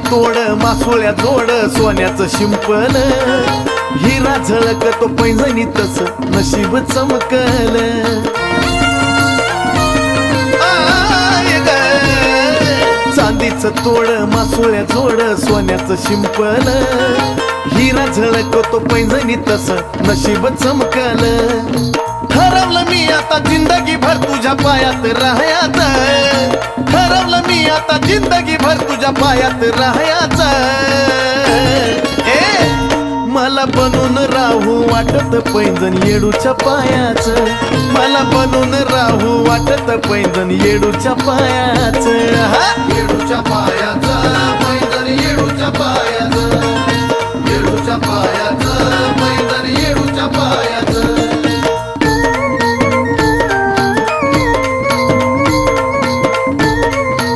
तोड मासोळ्या जोड सोन्याचं शिंपल हिरा झळकतो पैंजणी तस नशीब चमकल चांदीचं तोड मासोळ्या जोड सोन्याचं शिंपल हिरा झळकतो पैंजणी तस नशीब चमकल ठरवलं मी आता जिंदगी भर तुझ्या पायात राहायचं ठरवलं मी आता जिंदगी भर तुझ्या पायात राहायचं मला बनून राहू वाटत पैंजण येडूच्या पायाचं मला बनून राहू वाटत पैंजण येडूच्या पायाचं